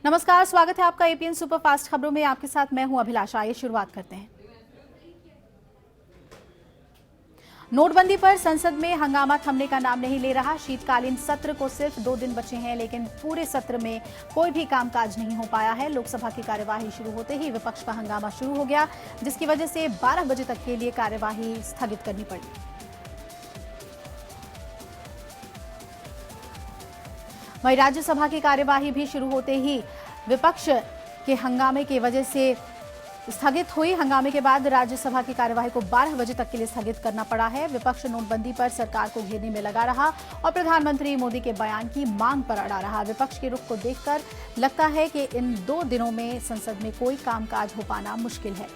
नमस्कार, स्वागत है आपका एपीएन सुपरफास्ट खबरों में। आपके साथ मैं हूं अभिलाषा। आइए शुरुआत करते हैं। नोटबंदी पर संसद में हंगामा थमने का नाम नहीं ले रहा। शीतकालीन सत्र को सिर्फ 2 दिन बचे हैं, लेकिन पूरे सत्र में कोई भी कामकाज नहीं हो पाया है। लोकसभा की कार्यवाही शुरू होते ही विपक्ष का हंगामा शुरू हो गया, जिसकी वजह से 12 बजे तक के लिए कार्यवाही स्थगित करनी पड़ी। वहीं राज्यसभा की कार्यवाही भी शुरू होते ही विपक्ष के हंगामे की वजह से स्थगित हुई। हंगामे के बाद राज्यसभा की कार्यवाही को 12 बजे तक के लिए स्थगित करना पड़ा है। विपक्ष नोटबंदी पर सरकार को घेरने में लगा रहा और प्रधानमंत्री मोदी के बयान की मांग पर अड़ा रहा। विपक्ष के रुख को देखकर लगता है कि इन 2 दिनों में संसद में कोई कामकाज हो पाना मुश्किल है।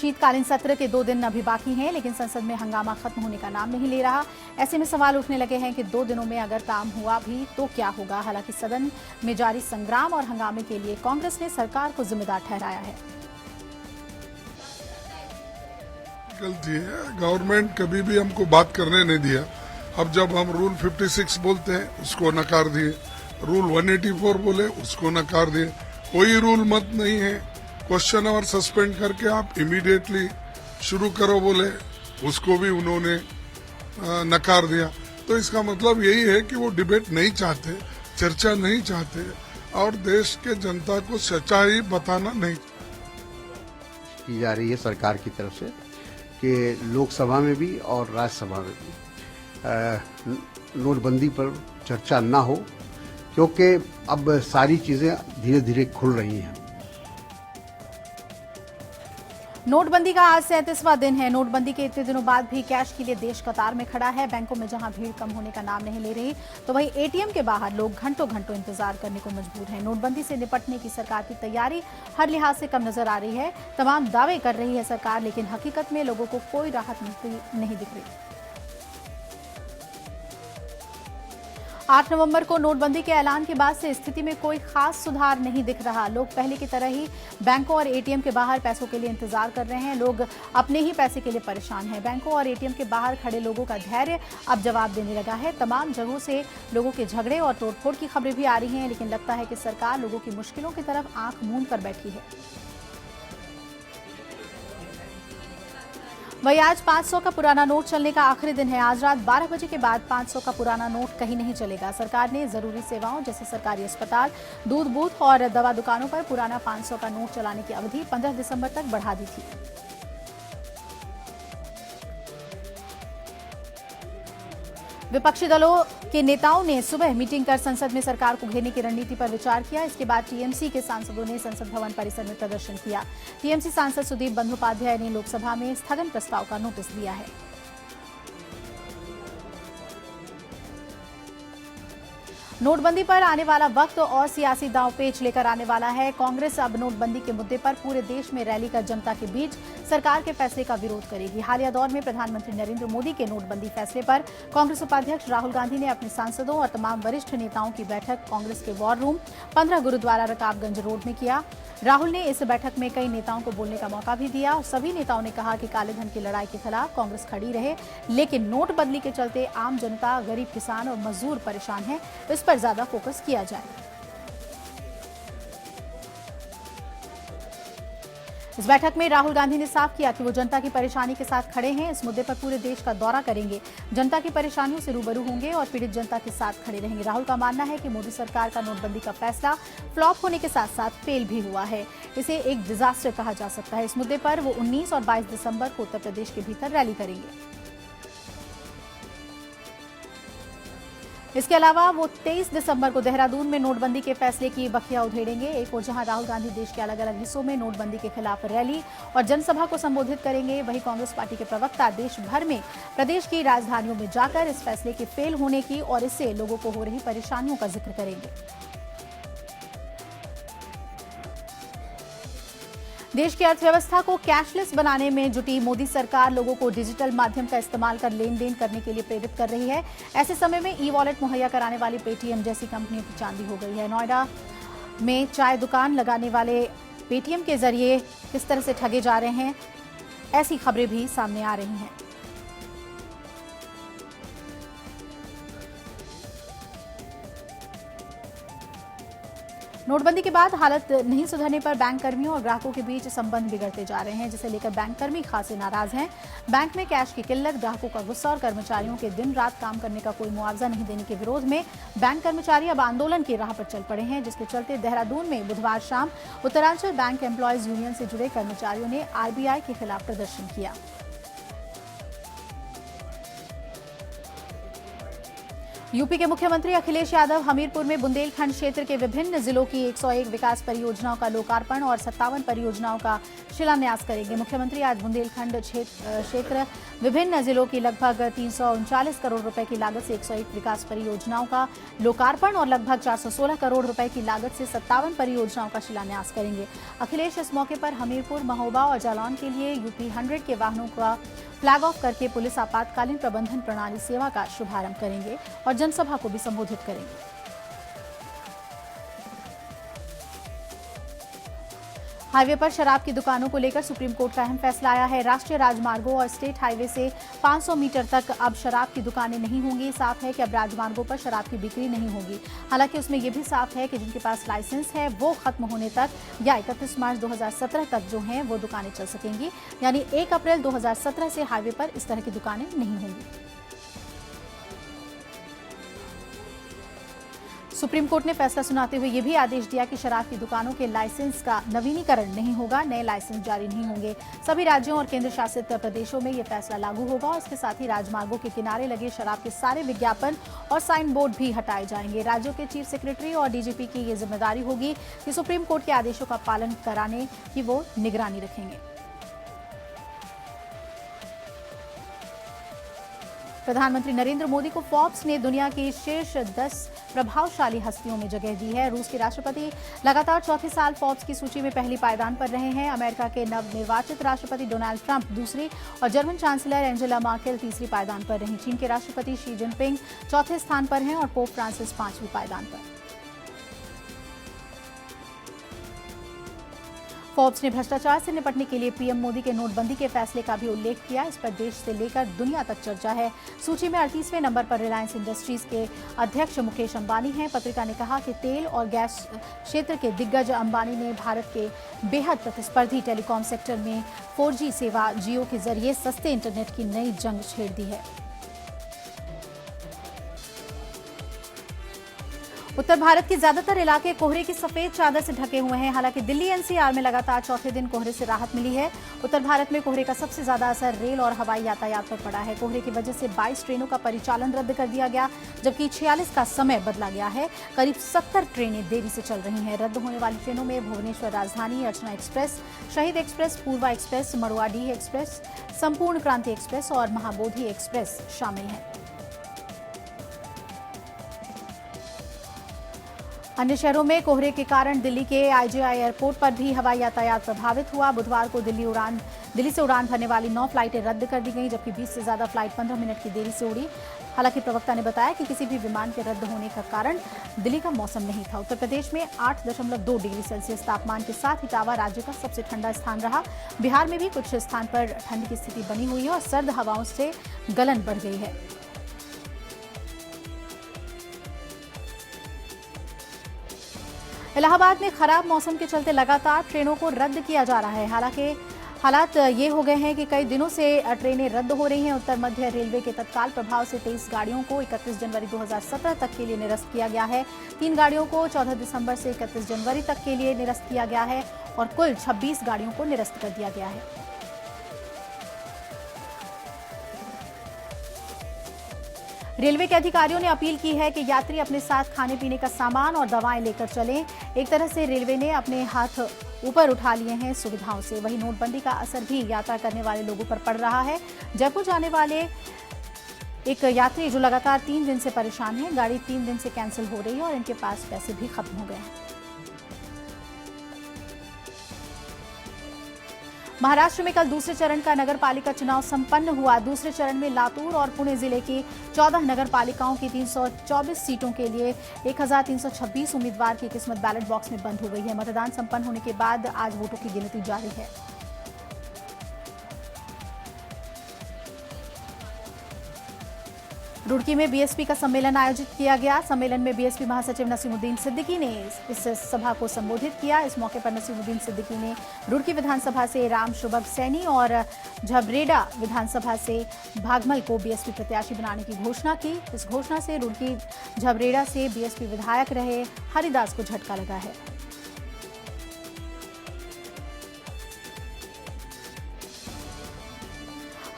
शीतकालीन सत्र के 2 दिन अभी बाकी हैं, लेकिन संसद में हंगामा खत्म होने का नाम नहीं ले रहा। ऐसे में सवाल उठने लगे हैं कि 2 दिनों में अगर काम हुआ भी तो क्या होगा। हालांकि सदन में जारी संग्राम और हंगामे के लिए कांग्रेस ने सरकार को जिम्मेदार ठहराया है। गलती है, गवर्नमेंट कभी भी हमको बात करने नहीं दिया। अब जब हम रूल 56 बोलते हैं उसको नकार दिए, रूल 184 बोले उसको नकार दिए। कोई रूल मत नहीं है, क्वेश्चन आवर सस्पेंड करके आप इमीडिएटली शुरू करो बोले, उसको भी उन्होंने नकार दिया। तो इसका मतलब यही है कि वो डिबेट नहीं चाहते, चर्चा नहीं चाहते और देश के जनता को सच्चाई बताना नहीं की जा रही है सरकार की तरफ से कि लोकसभा में भी और राज्यसभा में भी नोटबंदी पर चर्चा ना हो, क्योंकि अब सारी चीजें धीरे धीरे खुल रही हैं। नोटबंदी का आज 37वां दिन है। नोटबंदी के इतने दिनों बाद भी कैश के लिए देश कतार में खड़ा है। बैंकों में जहां भीड़ कम होने का नाम नहीं ले रही, तो वहीं एटीएम के बाहर लोग घंटों घंटों इंतजार करने को मजबूर हैं। नोटबंदी से निपटने की सरकार की तैयारी हर लिहाज से कम नजर आ रही है। तमाम दावे कर रही है सरकार, लेकिन हकीकत में लोगों को कोई राहत नहीं दिख रही। 8 नवंबर को नोटबंदी के ऐलान के बाद से स्थिति में कोई खास सुधार नहीं दिख रहा। लोग पहले की तरह ही बैंकों और एटीएम के बाहर पैसों के लिए इंतजार कर रहे हैं। लोग अपने ही पैसे के लिए परेशान हैं। बैंकों और एटीएम के बाहर खड़े लोगों का धैर्य अब जवाब देने लगा है। तमाम जगहों से लोगों के झगड़े और तोड़फोड़ की खबरें भी आ रही हैं, लेकिन लगता है कि सरकार लोगों की मुश्किलों की तरफ आंख मूंद कर बैठी है। वहीं आज 500 का पुराना नोट चलने का आखिरी दिन है। आज रात 12 बजे के बाद 500 का पुराना नोट कहीं नहीं चलेगा। सरकार ने जरूरी सेवाओं जैसे सरकारी अस्पताल, दूध बूथ और दवा दुकानों पर पुराना 500 का नोट चलाने की अवधि 15 दिसंबर तक बढ़ा दी थी। विपक्षी दलों के नेताओं ने सुबह मीटिंग कर संसद में सरकार को घेरने की रणनीति पर विचार किया। इसके बाद टीएमसी के सांसदों ने संसद भवन परिसर में प्रदर्शन किया। टीएमसी सांसद सुदीप बंदोपाध्याय ने लोकसभा में स्थगन प्रस्ताव का नोटिस दिया है। नोटबंदी पर आने वाला वक्त और सियासी दांवपेच लेकर आने वाला है। कांग्रेस अब नोटबंदी के मुद्दे पर पूरे देश में रैली कर जनता के बीच सरकार के फैसले का विरोध करेगी। हालिया दौर में प्रधानमंत्री नरेंद्र मोदी के नोटबंदी फैसले पर कांग्रेस उपाध्यक्ष राहुल गांधी ने अपने सांसदों और तमाम वरिष्ठ नेताओं की बैठक कांग्रेस के war room 15 Gurudwara Rakabganj road में किया। राहुल ने इस बैठक में कई नेताओं को बोलने का मौका भी दिया और सभी नेताओं ने कहा कि काले धन की लड़ाई के खिलाफ कांग्रेस खड़ी रहे, लेकिन नोटबंदी के चलते आम जनता, गरीब किसान और मजदूर परेशान हैं, इस पर ज्यादा फोकस किया जाए। इस बैठक में राहुल गांधी ने साफ किया कि वो जनता की परेशानी के साथ खड़े हैं। इस मुद्दे पर पूरे देश का दौरा करेंगे, जनता की परेशानियों से रूबरू होंगे और पीड़ित जनता के साथ खड़े रहेंगे। राहुल का मानना है कि मोदी सरकार का नोटबंदी का फैसला फ्लॉप होने के साथ साथ फेल भी हुआ है। इसे एक डिजास्टर कहा जा सकता है। इस मुद्दे पर वो 19 और 22 दिसंबर को उत्तर प्रदेश के भीतर रैली करेंगे। इसके अलावा वो 23 दिसंबर को देहरादून में नोटबंदी के फैसले की बखिया उधेड़ेंगे। एक और जहां राहुल गांधी देश के अलग अलग हिस्सों में नोटबंदी के खिलाफ रैली और जनसभा को संबोधित करेंगे, वहीं कांग्रेस पार्टी के प्रवक्ता देश भर में प्रदेश की राजधानियों में जाकर इस फैसले के फेल होने की और इससे लोगों को हो रही परेशानियों का जिक्र करेंगे। देश की अर्थव्यवस्था को कैशलेस बनाने में जुटी मोदी सरकार लोगों को डिजिटल माध्यम का इस्तेमाल कर लेन देन करने के लिए प्रेरित कर रही है। ऐसे समय में ई वॉलेट मुहैया कराने वाली पेटीएम जैसी कंपनियों की चांदी हो गई है। नोएडा में चाय दुकान लगाने वाले पेटीएम के जरिए किस तरह से ठगे जा रहे हैं, ऐसी खबरें भी सामने आ रही हैं। नोटबंदी के बाद हालत नहीं सुधरने पर बैंक कर्मियों और ग्राहकों के बीच संबंध बिगड़ते जा रहे हैं, जिसे लेकर बैंक कर्मी खासे नाराज हैं। बैंक में कैश की किल्लत, ग्राहकों का गुस्सा और कर्मचारियों के दिन रात काम करने का कोई मुआवजा नहीं देने के विरोध में बैंक कर्मचारी अब आंदोलन की राह पर चल पड़े हैं, जिसके चलते देहरादून में बुधवार शाम उत्तरांचल बैंक एम्प्लॉयज यूनियन से जुड़े कर्मचारियों ने आरबीआई के खिलाफ प्रदर्शन किया। यूपी के मुख्यमंत्री अखिलेश यादव हमीरपुर में बुंदेलखंड क्षेत्र के विभिन्न जिलों की 101 विकास परियोजनाओं का लोकार्पण और 57 परियोजनाओं का शिलान्यास करेंगे। मुख्यमंत्री आज बुंदेलखंड क्षेत्र विभिन्न जिलों की लगभग 339 करोड़ रुपए की लागत से 101 विकास परियोजनाओं का लोकार्पण और लगभग 416 करोड़ रुपए की लागत से 57 परियोजनाओं का शिलान्यास करेंगे। अखिलेश इस मौके पर हमीरपुर, महोबा और जालौन के लिए यूपी 100 के वाहनों का फ्लैग ऑफ करके पुलिस आपातकालीन प्रबंधन प्रणाली सेवा का शुभारंभ करेंगे और जनसभा को भी संबोधित करेंगे। हाईवे पर शराब की दुकानों को लेकर सुप्रीम कोर्ट का अहम फैसला आया है। राष्ट्रीय राजमार्गों और स्टेट हाईवे से 500 मीटर तक अब शराब की दुकानें नहीं होंगी। साफ है कि अब राजमार्गों पर शराब की बिक्री नहीं होगी। हालांकि उसमें यह भी साफ है कि जिनके पास लाइसेंस है वो खत्म होने तक या 31 मार्च 2017 तक जो हैं वो दुकानें चल सकेंगी, यानी 1 अप्रैल 2017 से हाईवे पर इस तरह की दुकानें नहीं होंगी। सुप्रीम कोर्ट ने फैसला सुनाते हुए यह भी आदेश दिया कि शराब की दुकानों के लाइसेंस का नवीनीकरण नहीं होगा, नए लाइसेंस जारी नहीं होंगे। सभी राज्यों और केंद्र शासित प्रदेशों में यह फैसला लागू होगा और इसके साथ ही राजमार्गों के किनारे लगे शराब के सारे विज्ञापन और साइन बोर्ड भी हटाए जाएंगे। राज्यों के चीफ सेक्रेटरी और डीजीपी की यह जिम्मेदारी होगी कि सुप्रीम कोर्ट के आदेशों का पालन कराने की वो निगरानी रखेंगे। प्रधानमंत्री नरेंद्र मोदी को फोर्ब्स ने दुनिया की शीर्ष 10 प्रभावशाली हस्तियों में जगह दी है। रूस के राष्ट्रपति लगातार चौथे साल फोर्ब्स की सूची में पहली पायदान पर रहे हैं। अमेरिका के नवनिर्वाचित राष्ट्रपति डोनाल्ड ट्रंप दूसरी और जर्मन चांसलर एंजेला मार्केल तीसरी पायदान पर रहीं। चीन के राष्ट्रपति शी जिनपिंग चौथे स्थान पर हैं और पोप फ्रांसिस 5वीं पायदान पर। फोर्ब्स ने भ्रष्टाचार से निपटने के लिए पीएम मोदी के नोटबंदी के फैसले का भी उल्लेख किया। इस पर देश से लेकर दुनिया तक चर्चा है। सूची में 38वें नंबर पर रिलायंस इंडस्ट्रीज के अध्यक्ष मुकेश अंबानी हैं। पत्रिका ने कहा कि तेल और गैस क्षेत्र के दिग्गज अंबानी ने भारत के बेहद प्रतिस्पर्धी टेलीकॉम सेक्टर में 4G सेवा जियो के जरिए सस्ते इंटरनेट की नई जंग छेड़ दी है। उत्तर भारत के ज्यादातर इलाके कोहरे की सफेद चादर से ढके हुए हैं। हालांकि दिल्ली एनसीआर में लगातार चौथे दिन कोहरे से राहत मिली है। उत्तर भारत में कोहरे का सबसे ज्यादा असर रेल और हवाई यातायात पर पड़ा है। कोहरे की वजह से 22 ट्रेनों का परिचालन रद्द कर दिया गया, जबकि 46 का समय बदला गया है। करीब 70 ट्रेनें देरी से चल रही हैं। रद्द होने वाली ट्रेनों में भुवनेश्वर राजधानी, अर्चना एक्सप्रेस, शहीद एक्सप्रेस, पूर्वा एक्सप्रेस, मड़ुआडीह एक्सप्रेस, संपूर्ण क्रांति एक्सप्रेस और महाबोधि एक्सप्रेस शामिल हैं। अन्य शहरों में कोहरे के कारण दिल्ली के आईजीआई एयरपोर्ट पर भी हवाई यातायात प्रभावित हुआ। बुधवार को दिल्ली से उड़ान भरने वाली 9 फ्लाइटें रद्द कर दी गईं, जबकि 20 से ज्यादा फ्लाइट 15 मिनट की देरी से उड़ी। हालांकि प्रवक्ता ने बताया कि किसी भी विमान के रद्द होने का कारण दिल्ली का मौसम नहीं था। उत्तर प्रदेश में 8.2 डिग्री सेल्सियस तापमान के साथ इटावा राज्य का सबसे ठंडा स्थान रहा। बिहार में भी कुछ स्थान पर ठंड की स्थिति बनी हुई है और सर्द हवाओं से गलन बढ़ गई है। इलाहाबाद में खराब मौसम के चलते लगातार ट्रेनों को रद्द किया जा रहा है। हालांकि हालात ये हो गए हैं कि कई दिनों से ट्रेनें रद्द हो रही हैं। उत्तर मध्य रेलवे के तत्काल प्रभाव से 23 गाड़ियों को 31 जनवरी 2017 तक के लिए निरस्त किया गया है। 3 गाड़ियों को 14 दिसंबर से 31 जनवरी तक के लिए निरस्त किया गया है और कुल 26 गाड़ियों को निरस्त कर दिया गया है। रेलवे के अधिकारियों ने अपील की है कि यात्री अपने साथ खाने पीने का सामान और दवाएं लेकर चलें। एक तरह से रेलवे ने अपने हाथ ऊपर उठा लिए हैं सुविधाओं से। वहीं नोटबंदी का असर भी यात्रा करने वाले लोगों पर पड़ रहा है। जयपुर जाने वाले एक यात्री जो लगातार 3 दिन से परेशान हैं, गाड़ी 3 दिन से कैंसिल हो रही है और इनके पास पैसे भी खत्म हो गए हैं। महाराष्ट्र में कल दूसरे चरण का नगर पालिका चुनाव संपन्न हुआ। दूसरे चरण में लातूर और पुणे जिले की 14 नगर पालिकाओं की 324 सीटों के लिए 1326 उम्मीदवार की किस्मत बैलेट बॉक्स में बंद हो गई है। मतदान संपन्न होने के बाद आज वोटों की गिनती जारी है। रुड़की में बीएसपी का सम्मेलन आयोजित किया गया। सम्मेलन में बीएसपी महासचिव नसीमुद्दीन सिद्दीकी ने इस सभा को संबोधित किया। इस मौके पर नसीमुद्दीन सिद्दीकी ने रुड़की विधानसभा से राम शुभग सैनी और झबरेड़ा विधानसभा से भागमल को बीएसपी प्रत्याशी बनाने की घोषणा की। इस घोषणा से रुड़की झबरेड़ा से बीएसपी विधायक रहे हरिदास को झटका लगा है।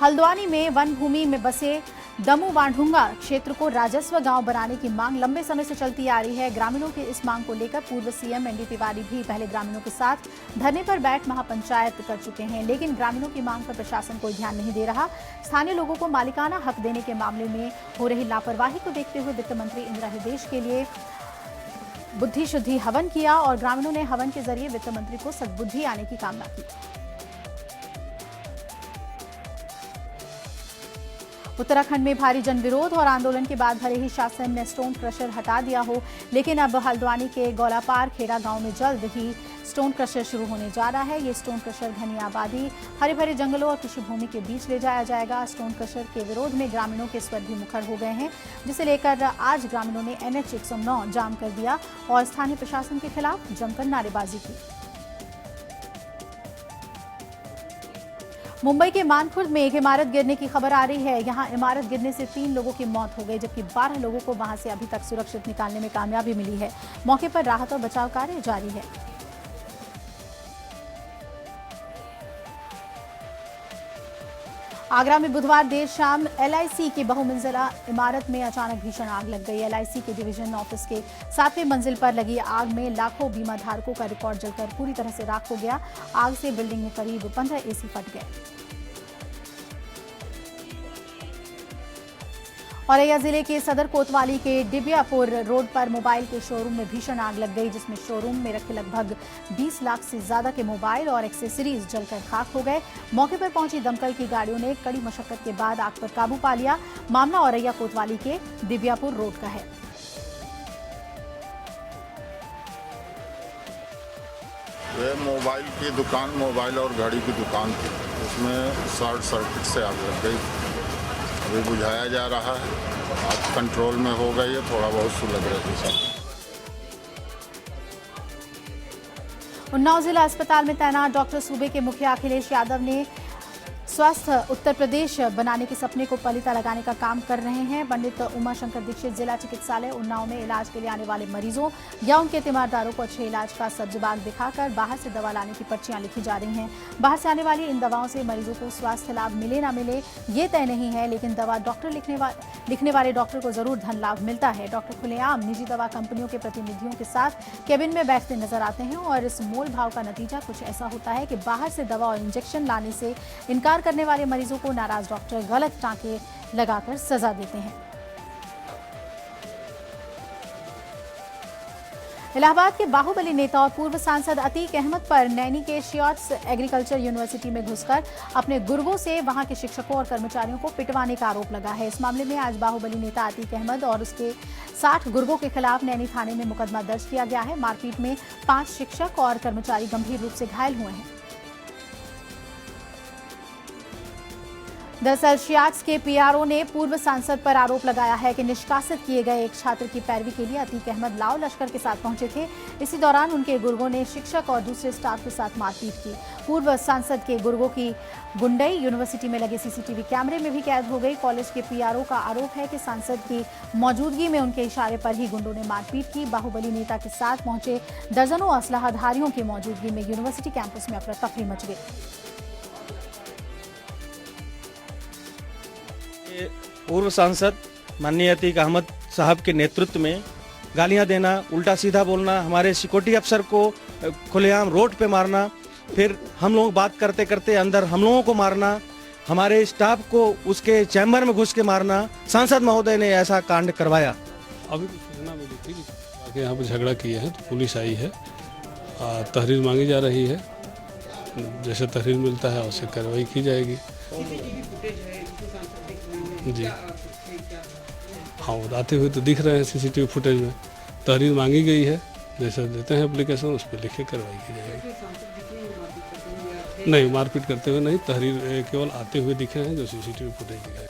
हल्द्वानी में वन भूमि में बसे दमू वाढुंगा क्षेत्र को राजस्व गांव बनाने की मांग लंबे समय से चलती आ रही है। ग्रामीणों की इस मांग को लेकर पूर्व सीएम एनडी तिवारी भी पहले ग्रामीणों के साथ धरने पर बैठ महापंचायत कर चुके हैं, लेकिन ग्रामीणों की मांग पर प्रशासन कोई ध्यान नहीं दे रहा। स्थानीय लोगों को मालिकाना हक देने के मामले में हो रही लापरवाही को देखते हुए वित्त मंत्री इंदिरा हृदयेश के लिए बुद्धि शुद्धि हवन किया और ग्रामीणों ने हवन के जरिए वित्त मंत्री को सद्बुद्धि आने की कामना की। उत्तराखंड में भारी जन विरोध और आंदोलन के बाद भले ही शासन ने स्टोन क्रशर हटा दिया हो, लेकिन अब हल्द्वानी के गौलापार खेड़ा गांव में जल्द ही स्टोन क्रशर शुरू होने जा रहा है। ये स्टोन क्रशर घनी आबादी, हरे भरे जंगलों और कृषि भूमि के बीच ले जाया जाएगा। स्टोन क्रशर के विरोध में ग्रामीणों के स्वर भी मुखर हो गए हैं, जिसे लेकर आज ग्रामीणों ने NH 109 जाम कर दिया और स्थानीय प्रशासन के खिलाफ जमकर नारेबाजी की। मुंबई के मानखुर्द में एक इमारत गिरने की खबर आ रही है। यहां इमारत गिरने से 3 लोगों की मौत हो गई, जबकि 12 लोगों को वहां से अभी तक सुरक्षित निकालने में कामयाबी मिली है। मौके पर राहत और बचाव कार्य जारी है। आगरा में बुधवार देर शाम LIC की बहुमंजिला इमारत में अचानक भीषण आग लग गई। LIC के डिवीजन ऑफिस के 7वें मंजिल पर लगी आग में लाखों बीमा धारकों का रिकॉर्ड जलकर पूरी तरह से राख हो गया। आग से बिल्डिंग में करीब 15 AC फट गए। औरैया जिले के सदर कोतवाली के डिबियापुर रोड पर मोबाइल के शोरूम में भीषण आग लग गई, जिसमें शोरूम में रखे लगभग 20 लाख से ज्यादा के मोबाइल और एक्सेसरीज जलकर खाक हो गए। मौके पर पहुंची दमकल की गाड़ियों ने कड़ी मशक्कत के बाद आग पर काबू पा लिया। मामला औरैया कोतवाली के डिबियापुर रोड का है। ये मोबाइल की दुकान, मोबाइल और घड़ी की दुकान थी, उसमें शॉर्ट सर्किट से आग लग गई। अभी बुझाया जा रहा है, आग कंट्रोल में हो गई है, थोड़ा बहुत सुलग रही है। उन्नाव जिला अस्पताल में तैनात डॉक्टर सूबे के मुखिया अखिलेश यादव ने स्वस्थ उत्तर प्रदेश बनाने के सपने को पलीता लगाने का काम कर रहे हैं। पंडित उमाशंकर दीक्षित जिला चिकित्सालय उन्नाव में इलाज के लिए आने वाले मरीजों या उनके तीमारदारों को अच्छे इलाज का सब्जबाग दिखाकर बाहर से दवा लाने की पर्चियां लिखी जा रही हैं। बाहर से आने वाली इन दवाओं से मरीजों को स्वास्थ्य लाभ मिले ना मिले ये तय नहीं है, लेकिन दवा डॉक्टर लिखने वाले डॉक्टर को जरूर धन लाभ मिलता है। डॉक्टर खुलेआम निजी दवा कंपनियों के प्रतिनिधियों के साथ केबिन में बैठते नजर आते हैं और इस मोल भाव का नतीजा कुछ ऐसा होता है कि बाहर से दवा और इंजेक्शन लाने से इनकार करने वाले मरीजों को नाराज डॉक्टर गलत टांके लगाकर सजा देते हैं। इलाहाबाद के बाहुबली नेता और पूर्व सांसद अतीक अहमद पर नैनी के शियाट्स एग्रीकल्चर यूनिवर्सिटी में घुसकर अपने गुर्गों से वहां के शिक्षकों और कर्मचारियों को पिटवाने का आरोप लगा है। इस मामले में आज बाहुबली नेता अतीक अहमद और उसके 60 गुर्गों के खिलाफ नैनी थाने में मुकदमा दर्ज किया गया है। मारपीट में 5 शिक्षक और कर्मचारी गंभीर रूप से घायल हुए हैं। दरअसल शियाट्स के PRO ने पूर्व सांसद पर आरोप लगाया है कि निष्कासित किए गए एक छात्र की पैरवी के लिए अतीक अहमद लाओ लश्कर के साथ पहुंचे थे। इसी दौरान उनके गुर्गों ने शिक्षक और दूसरे स्टाफ के साथ मारपीट की। पूर्व सांसद के गुर्गों की गुंडई यूनिवर्सिटी में लगे CCTV कैमरे में भी कैद हो गई। कॉलेज के PRO का आरोप है कि सांसद की मौजूदगी में उनके इशारे पर ही गुंडों ने मारपीट की। बाहुबली नेता के साथ पहुंचे दर्जनों असलाहधारियों की मौजूदगी में यूनिवर्सिटी कैंपस में अफरा तफरी मच गई। पूर्व सांसद माननीय अतीक अहमद साहब के नेतृत्व में गालियां देना, उल्टा सीधा बोलना, हमारे सिक्योरिटी अफसर को खुलेआम रोड पे मारना, फिर हम लोग बात करते करते अंदर हम लोगों को मारना, हमारे स्टाफ को उसके चैम्बर में घुस के मारना। सांसद महोदय ने ऐसा कांड करवाया। अभी सूचना मिली थी कि यहाँ पर झगड़ा किए हैं तो पुलिस आई है, तहरीर मांगी जा रही है। जैसे तहरीर मिलता है उससे कार्रवाई की जाएगी। जी हाँ, आते हुए तो दिख रहे हैं CCTV फुटेज में। तहरीर मांगी गई है, जैसे देते हैं एप्लीकेशन उस पर लिख के कार्रवाई की जाएगी। नहीं, मारपीट करते हुए नहीं, तहरीर केवल आते हुए दिखे हैं जो CCTV फुटेज दिखाए।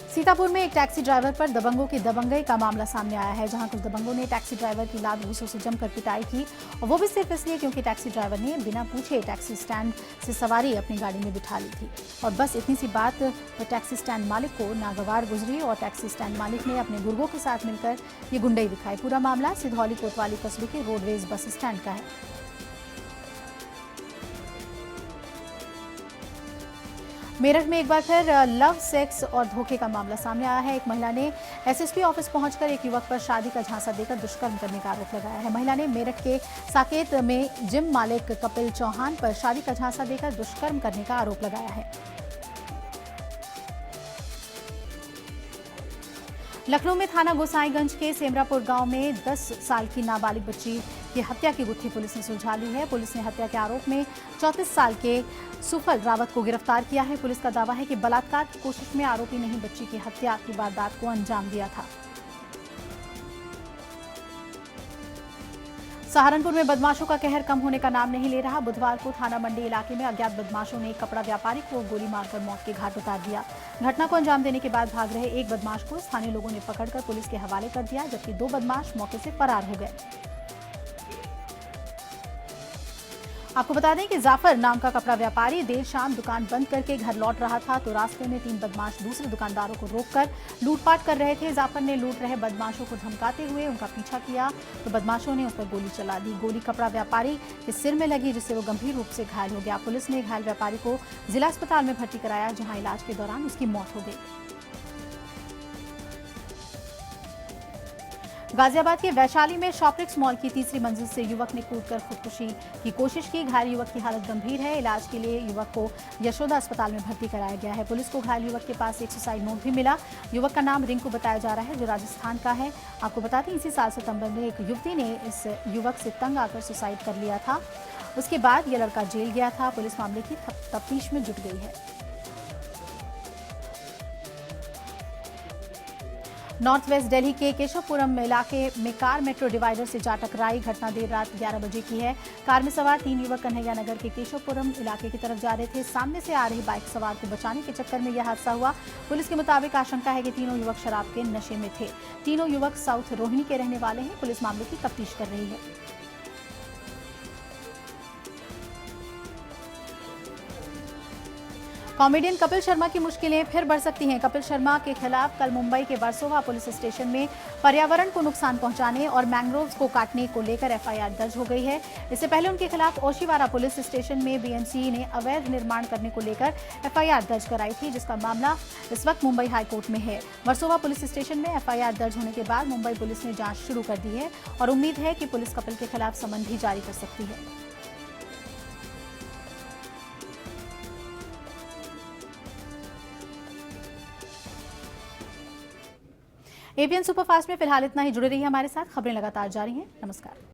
सीतापुर में एक टैक्सी ड्राइवर पर दबंगों की दबंगई का मामला सामने आया है, जहां कुछ दबंगों ने टैक्सी ड्राइवर की लात घूंसों से जमकर पिटाई की, और वो भी सिर्फ इसलिए क्योंकि टैक्सी ड्राइवर ने बिना पूछे टैक्सी स्टैंड से सवारी अपनी गाड़ी में बिठा ली थी। और बस इतनी सी बात तो टैक्सी स्टैंड मालिक को नागवार गुजरी और टैक्सी स्टैंड मालिक ने अपने गुर्गों के साथ मिलकर ये गुंडई दिखाई। पूरा मामला सिधौली कोतवाली कस्बे के रोडवेज बस स्टैंड का है। मेरठ में एक बार फिर लव, सेक्स और धोखे का मामला सामने आया है। एक महिला ने एसएसपी ऑफिस पहुंचकर एक युवक पर शादी का झांसा देकर दुष्कर्म करने का आरोप लगाया है। महिला ने मेरठ के साकेत में जिम मालिक कपिल चौहान पर शादी का झांसा देकर दुष्कर्म करने का आरोप लगाया है। लखनऊ में थाना गोसाईगंज के सेमरापुर गांव में 10 साल की नाबालिग बच्ची की हत्या की गुत्थी पुलिस ने सुलझा ली है। पुलिस ने हत्या के आरोप में 34 साल के सुफल रावत को गिरफ्तार किया है। पुलिस का दावा है कि बलात्कार की कोशिश में आरोपी ने ही बच्ची की हत्या की वारदात को अंजाम दिया था। सहारनपुर में बदमाशों का कहर कम होने का नाम नहीं ले रहा। बुधवार को थाना मंडी इलाके में अज्ञात बदमाशों ने एक कपड़ा व्यापारी को गोली मारकर मौत के घाट उतार दिया। घटना को अंजाम देने के बाद भाग रहे एक बदमाश को स्थानीय लोगों ने पकड़कर पुलिस के हवाले कर दिया, जबकि 2 बदमाश मौके से फरार हो गए। आपको बता दें कि जाफर नाम का कपड़ा व्यापारी देर शाम दुकान बंद करके घर लौट रहा था, तो रास्ते में 3 बदमाश दूसरे दुकानदारों को रोककर लूटपाट कर रहे थे। जाफर ने लूट रहे बदमाशों को धमकाते हुए उनका पीछा किया, तो बदमाशों ने उस पर गोली चला दी। गोली कपड़ा व्यापारी के सिर में लगी, जिससे वो गंभीर रूप से घायल हो गया। पुलिस ने घायल व्यापारी को जिला अस्पताल में भर्ती कराया, जहां इलाज के दौरान उसकी मौत हो गई। गाजियाबाद के वैशाली में शॉपरिक्स मॉल की तीसरी मंजिल से युवक ने कूदकर खुदकुशी की कोशिश की। घायल युवक की हालत गंभीर है। इलाज के लिए युवक को यशोदा अस्पताल में भर्ती कराया गया है। पुलिस को घायल युवक के पास एक सुसाइड नोट भी मिला। युवक का नाम रिंकू बताया जा रहा है, जो राजस्थान का है। आपको बता दें, इसी साल सितंबर में एक युवती ने इस युवक से तंग आकर सुसाइड कर लिया था। उसके बाद यह लड़का जेल गया था। पुलिस मामले की तफ्तीश में जुट गई है। नॉर्थ वेस्ट दिल्ली के केशवपुरम इलाके में कार मेट्रो डिवाइडर से जा टकराई। घटना देर रात 11 बजे की है। कार में सवार 3 युवक कन्हैया नगर के केशवपुरम इलाके की तरफ जा रहे थे। सामने से आ रही बाइक सवार को बचाने के चक्कर में यह हादसा हुआ। पुलिस के मुताबिक आशंका है कि तीनों युवक शराब के नशे में थे। तीनों युवक साउथ रोहिणी के रहने वाले हैं। पुलिस मामले की तफ्तीश कर रही है। कॉमेडियन कपिल शर्मा की मुश्किलें फिर बढ़ सकती हैं। कपिल शर्मा के खिलाफ कल मुंबई के वर्सोवा पुलिस स्टेशन में पर्यावरण को नुकसान पहुंचाने और मैंग्रोव्स को काटने को लेकर एफआईआर दर्ज हो गई है। इससे पहले उनके खिलाफ ओशिवारा पुलिस स्टेशन में बीएमसी ने अवैध निर्माण करने को लेकर एफआईआर दर्ज कराई थी, जिसका मामला इस वक्त मुंबई हाईकोर्ट में है। वर्सोवा पुलिस स्टेशन में एफआईआर दर्ज होने के बाद मुंबई पुलिस ने जांच शुरू कर दी है और उम्मीद है कि पुलिस कपिल के खिलाफ समन भी जारी कर सकती है। एबीएन सुपरफास्ट में फिलहाल इतना ही। जुड़े रहिए हमारे साथ, खबरें लगातार जारी हैं। नमस्कार।